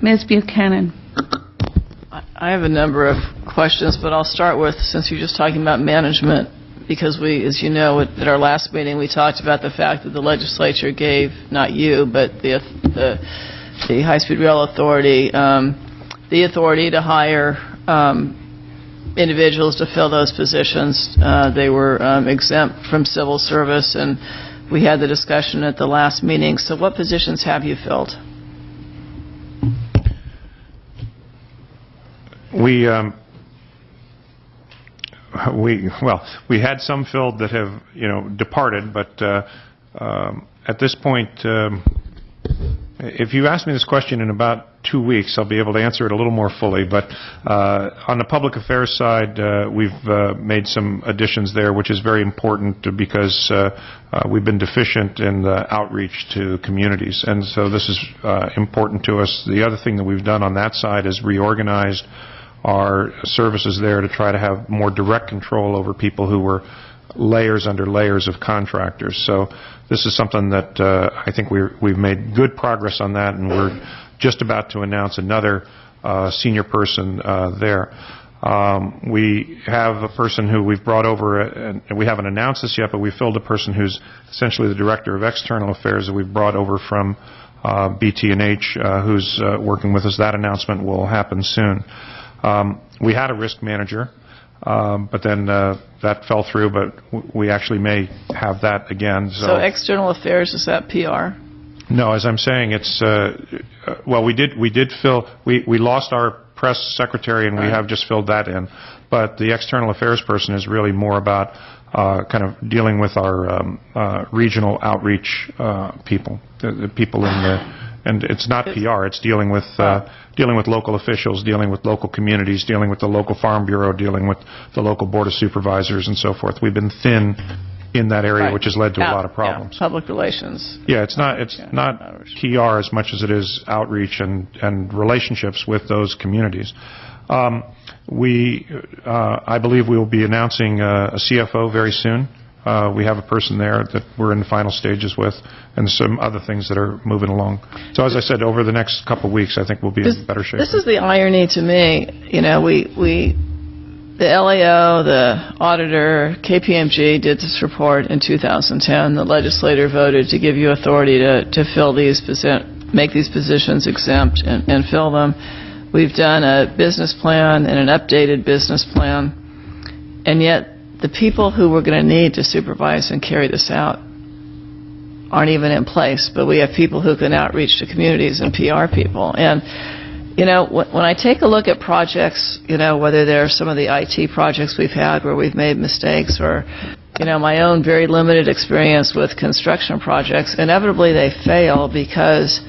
Ms. Buchanan. I have a number of questions, but I'll start with, since you're just talking about management, because we, as you know, at our last meeting, we talked about the fact that the legislature gave, not you, but the High-Speed Rail Authority, the authority to hire individuals to fill those positions. They were exempt from civil service, and we had the discussion at the last meeting. So what positions have you filled? We had some filled that have, departed, but at this point, if you ask me this question in about 2 weeks, I'll be able to answer it a little more fully. But on the public affairs side, we've made some additions there, which is very important because we've been deficient in the outreach to communities, and so this is important to us. The other thing that we've done on that side is reorganized our services there to try to have more direct control over people who were layers under layers of contractors. So this is something that I think we've made good progress on that, and we're just about to announce another senior person there. We have a person who we've brought over, and we haven't announced this yet, but we filled a person who's essentially the Director of External Affairs that we've brought over from BT&H, who's working with us. That announcement will happen soon. We had a risk manager, but then that fell through, but we actually may have that again. So external affairs, is that PR? No, as I'm saying, it's, well, we did fill, we lost our press secretary, and we have just filled that in. But the external affairs person is really more about kind of dealing with our regional outreach people, the people in the, and it's not PR, it's dealing with local officials, dealing with local communities, dealing with the local farm bureau, dealing with the local board of supervisors, and so forth. We've been thin in that area, which has led to a lot of problems. Yeah, public relations. Yeah, it's not PR as much as it is outreach and relationships with those communities. I believe we will be announcing a CFO very soon. We have a person there that we're in the final stages with, and some other things that are moving along. So as I said, over the next couple of weeks, I think we'll be in better shape. This is the irony to me. The LAO, the auditor, KPMG did this report in 2010. The legislator voted to give you authority to fill these, make these positions exempt and fill them. We've done a business plan and an updated business plan, and yet the people who we're going to need to supervise and carry this out aren't even in place, but we have people who can outreach to communities and PR people. And, when I take a look at projects, whether they're some of the IT projects we've had where we've made mistakes, or, my own very limited experience with construction projects, inevitably they fail because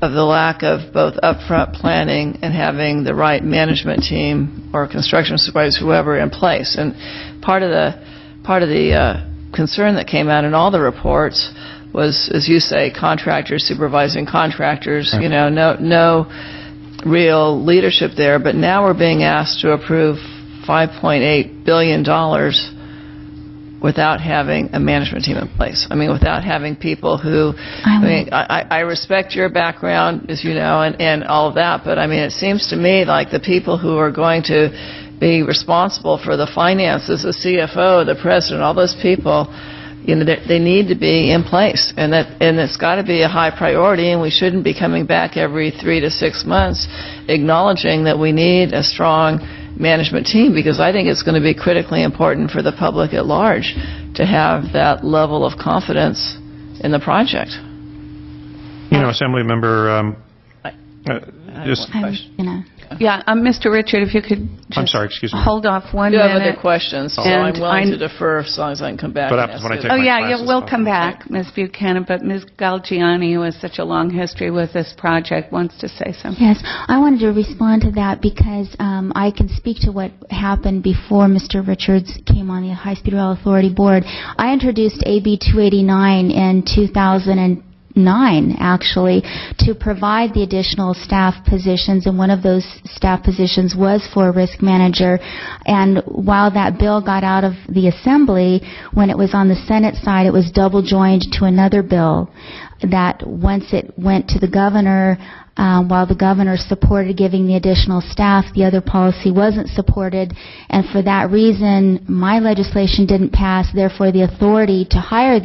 of the lack of both upfront planning and having the right management team or construction supervisors, whoever, in place. And part of the concern that came out in all the reports was, as you say, contractors supervising contractors. Right. No real leadership there. But now we're being asked to approve $5.8 billion without having a management team in place. I mean, without having people who, I respect your background, as you know, and all of that, but I mean, it seems to me like the people who are going to be responsible for the finances, the CFO, the president, all those people, they need to be in place, and it's got to be a high priority, and we shouldn't be coming back every 3 to 6 months acknowledging that we need a strong management team, because I think it's going to be critically important for the public at large to have that level of confidence in the project. Assembly member, Mr. Richard, if you could just I'm sorry, excuse me. Hold off 1 minute. minute. I have other questions, so I'm willing to defer as long as I can come back. What happens when I take my classes? We'll come back, Ms. Buchanan, but Ms. Galgiani, who has such a long history with this project, wants to say something. Yes, I wanted to respond to that because I can speak to what happened before Mr. Richards came on the High-Speed Rail Authority Board. I introduced AB 289 in 2009, actually, to provide the additional staff positions, and one of those staff positions was for a risk manager. And while that bill got out of the Assembly, when it was on the Senate side, it was double joined to another bill. that once it went to the governor, while the governor supported giving the additional staff, the other policy wasn't supported, and for that reason, my legislation didn't pass. Therefore, the authority to hire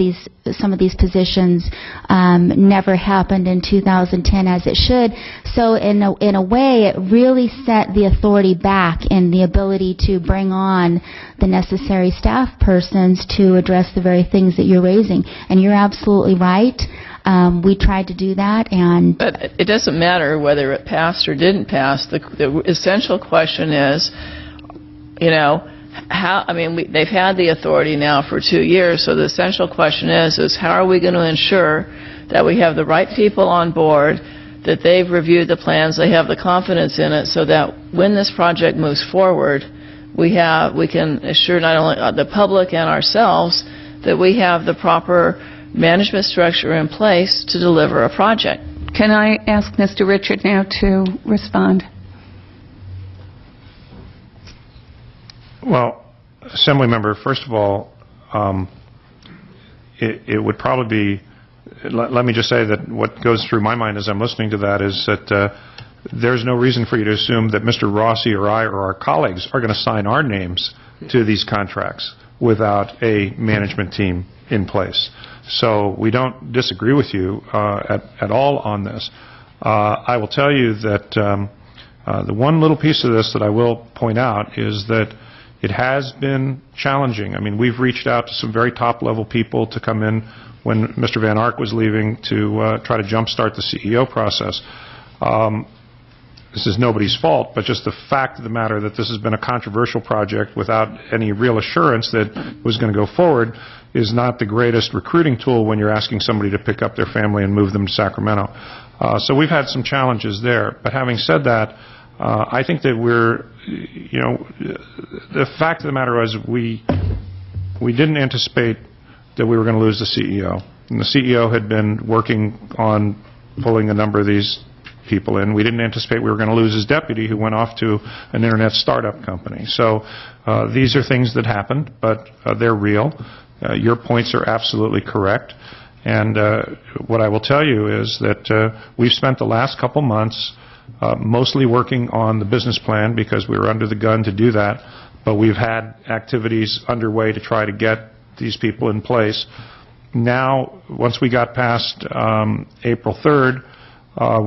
some of these positions never happened in 2010 as it should. So in a way, it really set the authority back in the ability to bring on the necessary staff persons to address the very things that you're raising. And you're absolutely right. We tried to do that, and... But it doesn't matter whether it passed or didn't pass. The essential question is, you know, how, I mean, they've had the authority now for 2 years, so the essential question is how are we going to ensure that we have the right people on board, that they've reviewed the plans, they have the confidence in it, so that when this project moves forward, we can assure not only the public and ourselves that we have the proper management structure in place to deliver a project. Can I ask Mr. Richard now to respond? Well, Assemblymember, first of all, it would probably be, let me just say that what goes through my mind as I'm listening to that is that there's no reason for you to assume that Mr. Rossi or I or our colleagues are going to sign our names to these contracts without a management team in place. So we don't disagree with you at all on this. I will tell you that the one little piece of this that I will point out is that it has been challenging. I mean, we've reached out to some very top-level people to come in when Mr. Van Ark was leaving to try to jumpstart the CEO process. This is nobody's fault, but just the fact of the matter that this has been a controversial project without any real assurance that it was going to go forward is not the greatest recruiting tool when you're asking somebody to pick up their family and move them to Sacramento. So we've had some challenges there. But having said that, I think that we're, you know, the fact of the matter is we didn't anticipate that we were going to lose the CEO. And the CEO had been working on pulling a number of these people in. We didn't anticipate we were going to lose his deputy, who went off to an internet startup company. So these are things that happened, but they're real. Your points are absolutely correct. And what I will tell you is that we've spent the last couple months mostly working on the business plan because we were under the gun to do that, but we've had activities underway to try to get these people in place. Now, once we got past April 3rd,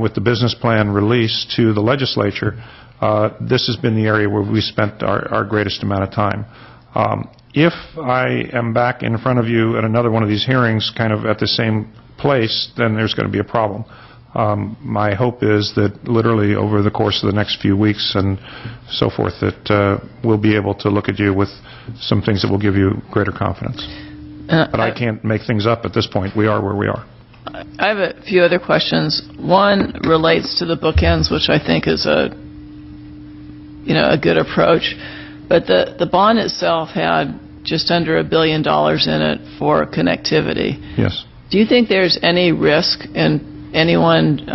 with the business plan released to the legislature, this has been the area where we spent our greatest amount of time. If I am back in front of you at another one of these hearings kind of at the same place, then there's going to be a problem. My hope is that literally over the course of the next few weeks and so forth that we'll be able to look at you with some things that will give you greater confidence. But I can't make things up at this point. We are where we are. I have a few other questions. One relates to the bookends, which I think is a good approach. But the bond itself had just under $1 billion in it for connectivity. Yes. Do you think there's any risk in anyone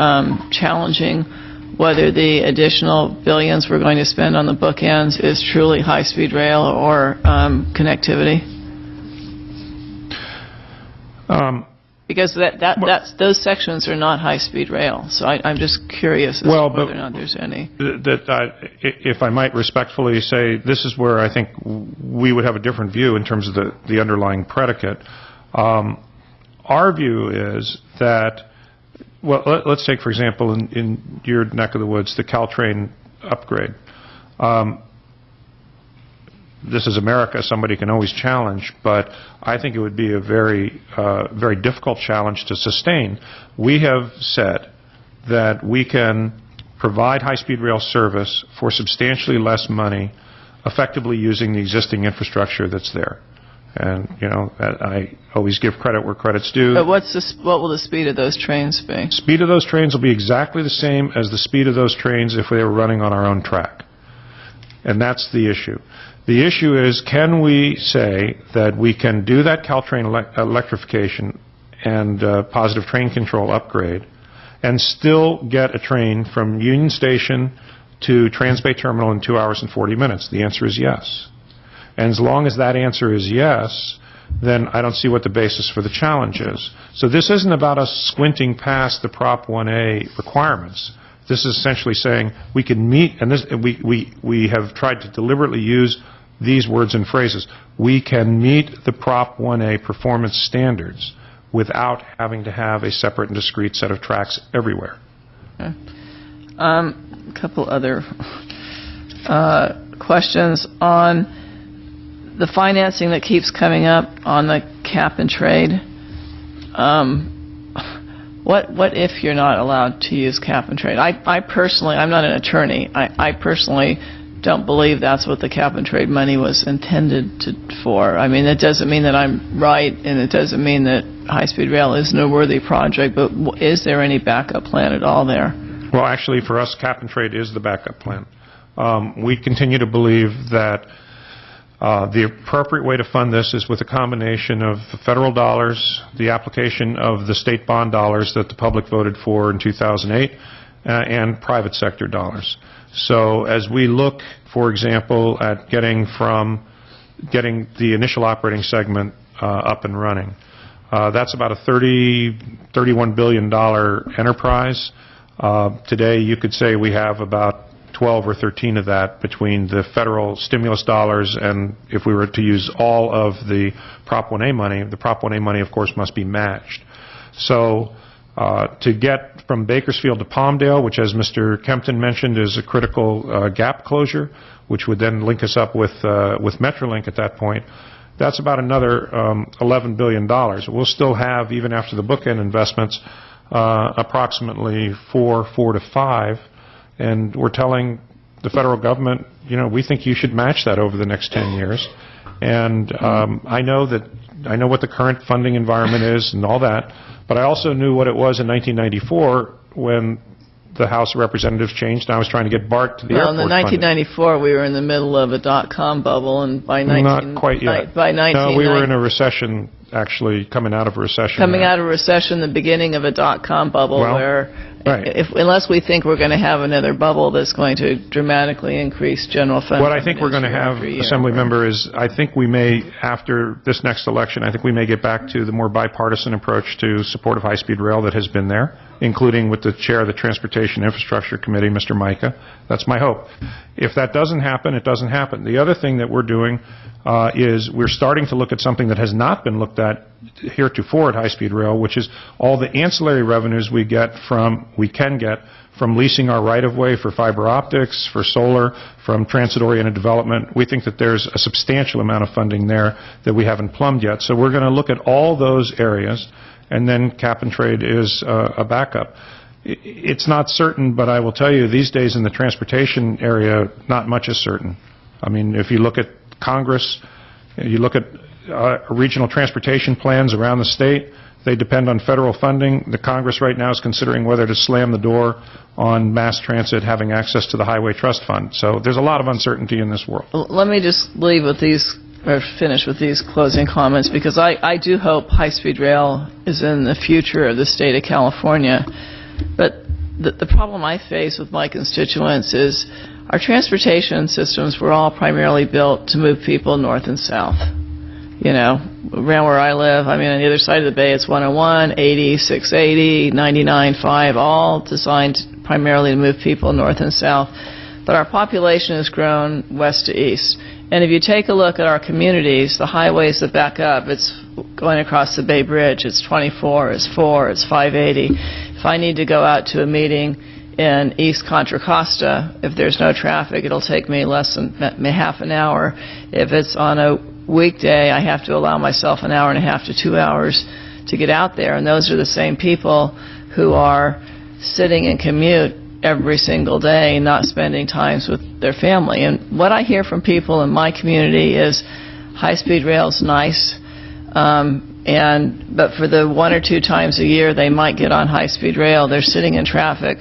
challenging whether the additional billions we're going to spend on the bookends is truly high-speed rail or connectivity? Because those sections are not high-speed rail, so I'm just curious as to whether or not there's any. If I might respectfully say, this is where I think we would have a different view in terms of the underlying predicate. Our view is that, well, let's take, for example, in your neck of the woods, the Caltrain upgrade. This is America. Somebody can always challenge, but I think it would be a very, very difficult challenge to sustain. We have said that we can provide high-speed rail service for substantially less money, effectively using the existing infrastructure that's there. And, you know, I always give credit where credit's due. But what will the speed of those trains be? Speed of those trains will be exactly the same as the speed of those trains if they were running on our own track. And that's the issue. The issue is, can we say that we can do that Caltrain electrification and positive train control upgrade and still get a train from Union Station to Transbay Terminal in 2 hours and 40 minutes? The answer is yes. And as long as that answer is yes, then I don't see what the basis for the challenge is. So this isn't about us squinting past the Prop 1A requirements. This is essentially saying we can meet, and this, we have tried to deliberately use these words and phrases. We can meet the Prop 1A performance standards without having to have a separate and discrete set of tracks everywhere. Okay. A couple other questions on the financing that keeps coming up on the cap and trade. What if you're not allowed to use cap and trade? I personally, I'm not an attorney. I personally don't believe that's what the cap and trade money was intended for. I mean, it doesn't mean that I'm right, and it doesn't mean that high-speed rail isn't a worthy project, but is there any backup plan at all there? Well, actually, for us, cap and trade is the backup plan. We continue to believe that the appropriate way to fund this is with a combination of federal dollars, the application of the state bond dollars that the public voted for in 2008, and private sector dollars. So as we look, for example, at getting the initial operating segment up and running, that's about a $31 billion enterprise. Today, you could say we have about 12 or 13 of that between the federal stimulus dollars, and if we were to use all of the Prop 1A money, the Prop 1A money, of course, must be matched. So to get from Bakersfield to Palmdale, which, as Mr. Kempton mentioned, is a critical gap closure, which would then link us up with Metrolink at that point, that's about another $11 billion. We'll still have, even after the bookend investments, approximately four to five. And we're telling the federal government, we think you should match that over the next 10 years. And I know what the current funding environment is and all that, but I also knew what it was in 1994 when the House of Representatives changed and I was trying to get BART to the airport. Well, in 1994, we were in the middle of a dot-com bubble, and by Not quite yet. No, we were in a recession, actually, coming out of a recession. Coming out of a recession, the beginning of a dot-com bubble, where right. Unless we think we're going to have another bubble that's going to dramatically increase general fund. What I think we're going to have, Assembly Member, is I think we may, after this next election, I think we may get back to the more bipartisan approach to support of high-speed rail that has been there, including with the chair of the Transportation Infrastructure Committee, Mr. Micah. That's my hope. If that doesn't happen, it doesn't happen. The other thing that we're doing is we're starting to look at something that has not been looked at heretofore at high-speed rail, which is all the ancillary revenues we can get from leasing our right-of-way for fiber optics, for solar, from transit-oriented development. We think that there's a substantial amount of funding there that we haven't plumbed yet. So we're going to look at all those areas, and then cap and trade is a backup. It's not certain, but I will tell you, these days in the transportation area, not much is certain. I mean, if you look at Congress, you look at regional transportation plans around the state, they depend on federal funding. The Congress right now is considering whether to slam the door on mass transit having access to the Highway Trust Fund. So there's a lot of uncertainty in this world. Let me just leave with these, or finish with these closing comments, because I do hope high-speed rail is in the future of the state of California. But the problem I face with my constituents is our transportation systems were all primarily built to move people north and south. Around where I live, I mean, on the other side of the bay, it's 101, 80, 680, 99, 5, all designed primarily to move people north and south. But our population has grown west to east. And if you take a look at our communities, the highways that back up, it's going across the Bay Bridge, it's 24, it's 4, it's 580. If I need to go out to a meeting in East Contra Costa, if there's no traffic, it'll take me less than half an hour. If it's on a weekday, I have to allow myself an hour and a half to 2 hours to get out there. And those are the same people who are sitting in commute every single day, not spending times with their family. And what I hear from people in my community is high-speed rail is nice, but for the 1 or 2 times a year they might get on high-speed rail, they're sitting in traffic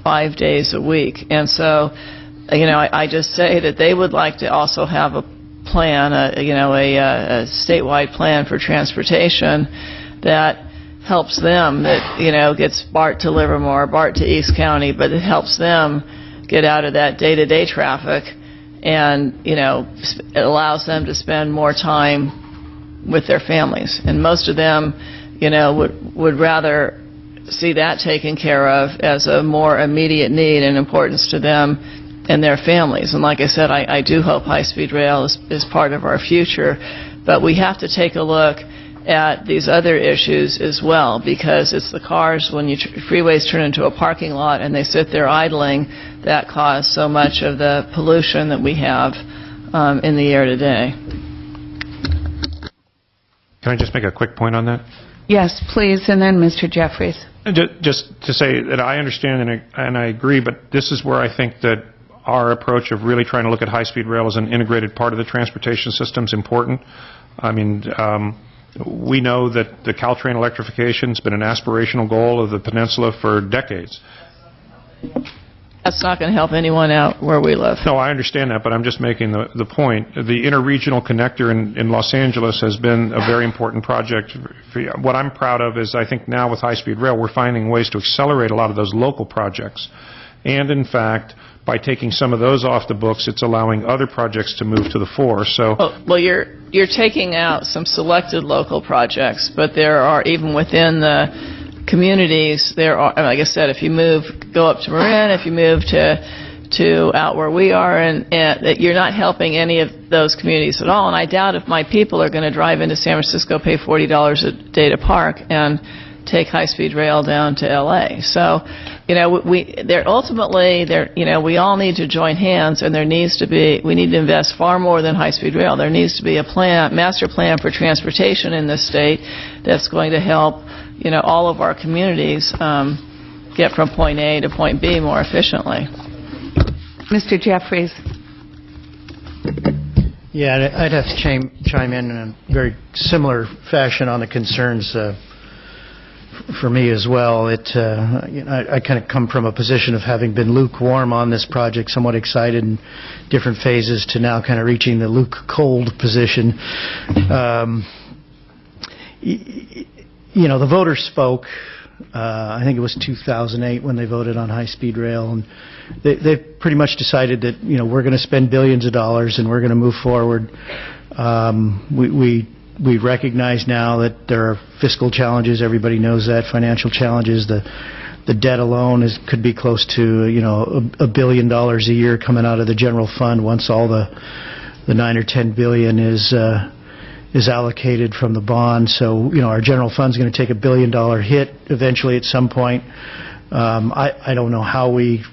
5 days a week. And so, I just say that they would like to also have a plan, a statewide plan for transportation that helps them, that gets BART to Livermore, BART to East County, but it helps them get out of that day-to-day traffic, and it allows them to spend more time with their families. And most of them, would rather see that taken care of as a more immediate need and importance to them and their families. And like I said, I do hope high-speed rail is part of our future, but we have to take a look at these other issues as well, because it's the cars, when freeways turn into a parking lot and they sit there idling, that cause so much of the pollution that we have in the air today. Can I just make a quick point on that? Yes, please, and then Mr. Jeffries. Just to say that I understand and I agree, but this is where I think that our approach of really trying to look at high-speed rail as an integrated part of the transportation system is important. I mean, we know that the Caltrain electrification has been an aspirational goal of the peninsula for decades. That's not going to help anyone out where we live. No, I understand that, but I'm just making the point. The interregional connector in Los Angeles has been a very important project. What I'm proud of is I think now with high-speed rail, we're finding ways to accelerate a lot of those local projects. And in fact, by taking some of those off the books, it's allowing other projects to move to the fore. So, well, you're taking out some selected local projects, but there are, even within the communities, there are, like I said, if you go up to Marin, if you move to out where we are, and that you're not helping any of those communities at all. And I doubt if my people are going to drive into San Francisco, pay $40 a day to park, and take high-speed rail down to L.A. So, ultimately, we all need to join hands, and we need to invest far more than high-speed rail. There needs to be a master plan for transportation in this state that's going to help, all of our communities get from point A to point B more efficiently. Mr. Jeffries. Yeah, I'd have to chime in a very similar fashion on the concerns for me as well. I kind of come from a position of having been lukewarm on this project, somewhat excited in different phases, to now kind of reaching the luke-cold position. The voters spoke. I think it was 2008 when they voted on high-speed rail, and they pretty much decided that we're going to spend billions of dollars and we're going to move forward. We recognize now that there are fiscal challenges. Everybody knows that, financial challenges. The debt alone could be close to $1 billion a year coming out of the general fund once all the 9 or 10 billion is allocated from the bond. So our general fund's going to take $1 billion hit eventually at some point. I don't know how we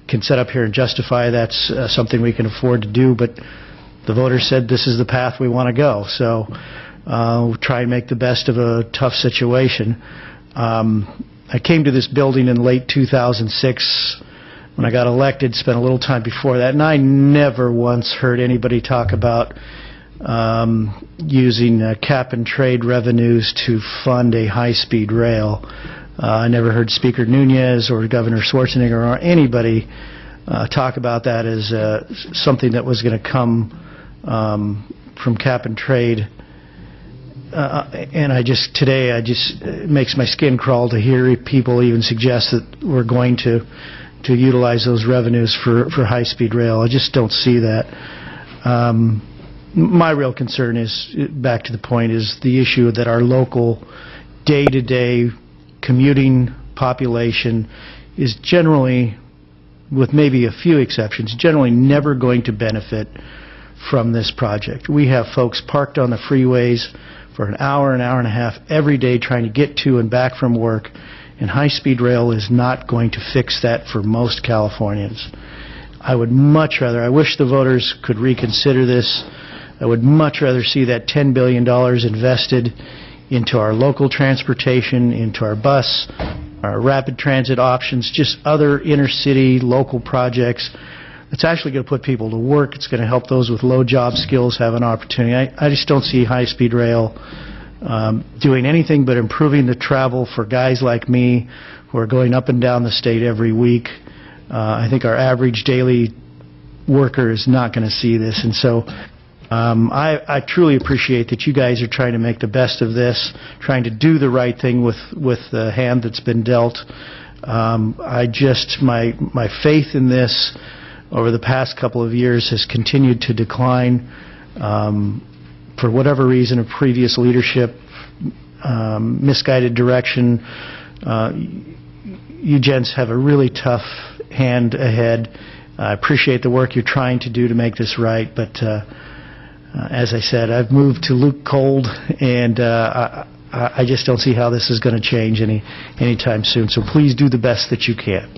can set up here and justify that's something we can afford to do, but the voters said this is the path we want to go. So we'll try and make the best of a tough situation. I came to this building in late 2006 when I got elected, spent a little time before that, and I never once heard anybody talk about using cap-and-trade revenues to fund a high-speed rail. I never heard Speaker Nunez or Governor Schwarzenegger or anybody talk about that as something that was going to come from cap-and-trade. And today it makes my skin crawl to hear people even suggest that we're going to utilize those revenues for high-speed rail. I just don't see that. My real concern is, back to the point, is the issue that our local day-to-day commuting population is generally, with maybe a few exceptions, generally never going to benefit from this project. We have folks parked on the freeways for an hour and a half every day trying to get to and back from work, and high-speed rail is not going to fix that for most Californians. I wish the voters could reconsider this. I would much rather see that $10 billion invested into our local transportation, into our bus, our rapid transit options, just other inner-city local projects. It's actually going to put people to work. It's going to help those with low job skills have an opportunity. I just don't see high-speed rail doing anything but improving the travel for guys like me who are going up and down the state every week. I think our average daily worker is not going to see this. And so I truly appreciate that you guys are trying to make the best of this, trying to do the right thing with the hand that's been dealt. My faith in this over the past couple of years has continued to decline. for whatever reason of previous leadership, misguided direction, you gents have a really tough hand ahead. I appreciate the work you're trying to do to make this right, but as I said, I've moved to Luke Cold, and I just don't see how this is going to change anytime soon. So please do the best that you can.